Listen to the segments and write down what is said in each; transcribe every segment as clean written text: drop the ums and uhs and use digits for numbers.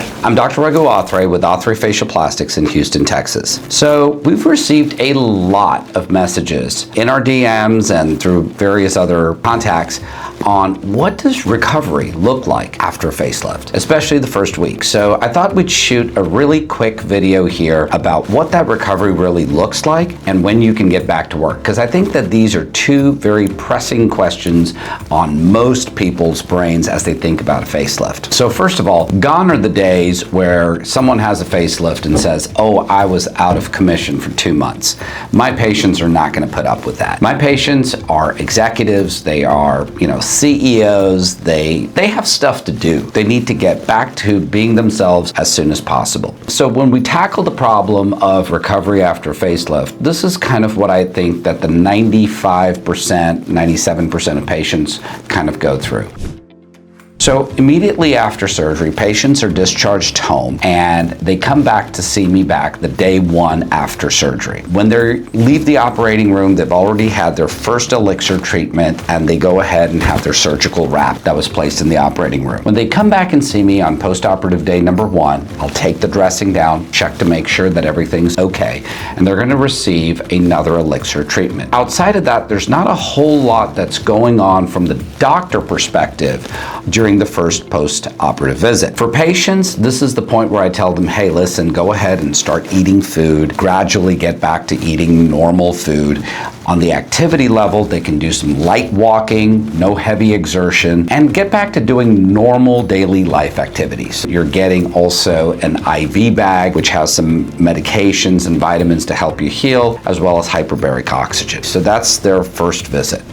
Hi, I'm Dr. Raghu Athré with Athré Facial Plastics in Houston, Texas. So we've received a lot of messages in our DMs and through various other contacts on what does recovery look like after a facelift, especially the first week. So I thought we'd shoot a really quick video here about what that recovery really looks like and when you can get back to work. Because I think that these are two very pressing questions on most people's brains as they think about a facelift. So first of all, gone are the days where someone has a facelift and says, oh, I was out of commission for 2 months. My patients are not going to put up with that. My patients are executives, they are, CEOs, they have stuff to do. They need to get back to being themselves as soon as possible. So when we tackle the problem of recovery after facelift, this is kind of what I think that the 95%, 97% of patients kind of go through. So immediately after surgery, patients are discharged home and they come back to see me back the day one after surgery. When they leave the operating room, they've already had their first Elixir treatment and they go ahead and have their surgical wrap that was placed in the operating room. When they come back and see me on postoperative day number 1, I'll take the dressing down, check to make sure that everything's okay, and they're going to receive another Elixir treatment. Outside of that, there's not a whole lot that's going on from the doctor perspective during the first post-operative visit. For patients, this is the point where I tell them, hey, listen, go ahead and start eating food, gradually get back to eating normal food. On the activity level, they can do some light walking, no heavy exertion, and get back to doing normal daily life activities. You're getting also an IV bag, which has some medications and vitamins to help you heal, as well as hyperbaric oxygen. So that's their first visit.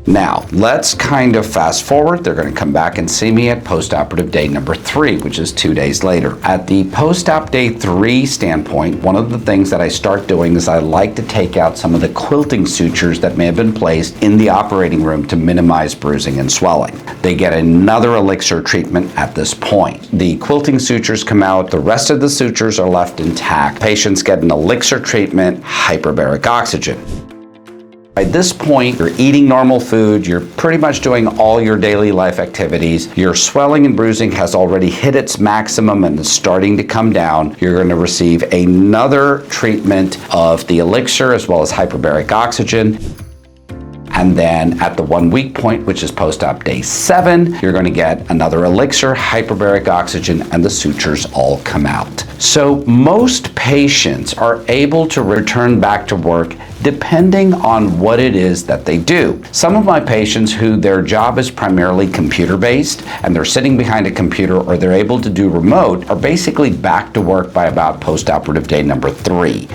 Now, let's kind of fast forward. They're going to come back and see me at postoperative day number 3, which is 2 days later. At the post-op day 3 standpoint, one of the things that I start doing is I like to take out some of the quilting sutures that may have been placed in the operating room to minimize bruising and swelling. They get another Elixir treatment at this point. The quilting sutures come out, the rest of the sutures are left intact. Patients get an Elixir treatment, hyperbaric oxygen. By this point, you're eating normal food, you're pretty much doing all your daily life activities, your swelling and bruising has already hit its maximum and is starting to come down. You're going to receive another treatment of the Elixir as well as hyperbaric oxygen. And then at the 1 week point, which is post-op day 7, you're going to get another Elixir, hyperbaric oxygen, and the sutures all come out. So most patients are able to return back to work depending on what it is that they do. Some of my patients who their job is primarily computer-based and they're sitting behind a computer or they're able to do remote are basically back to work by about post-operative day number 3.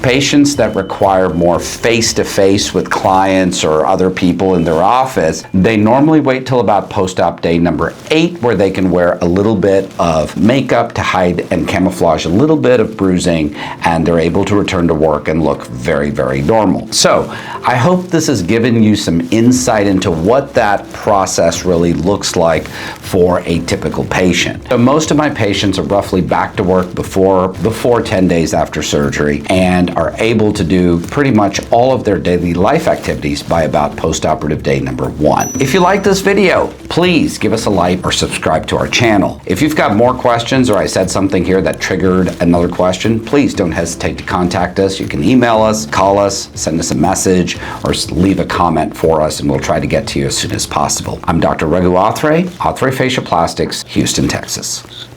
Patients that require more face-to-face with clients or other people in their office, they normally wait till about post-op day number 8 where they can wear a little bit of makeup to hide and camouflage a little bit of bruising and they're able to return to work and look very, very normal. So I hope this has given you some insight into what that process really looks like for a typical patient. So most of my patients are roughly back to work before 10 days after surgery and are able to do pretty much all of their daily life activities by about post-operative day number 1. If you like this video, please give us a like or subscribe to our channel. If you've got more questions or I said something here that triggered another question, please don't hesitate to contact us. You can email us, call us, send us a message, or leave a comment for us and we'll try to get to you as soon as possible. I'm Dr. Raghu Athré, Athré Facial Plastics, Houston, Texas.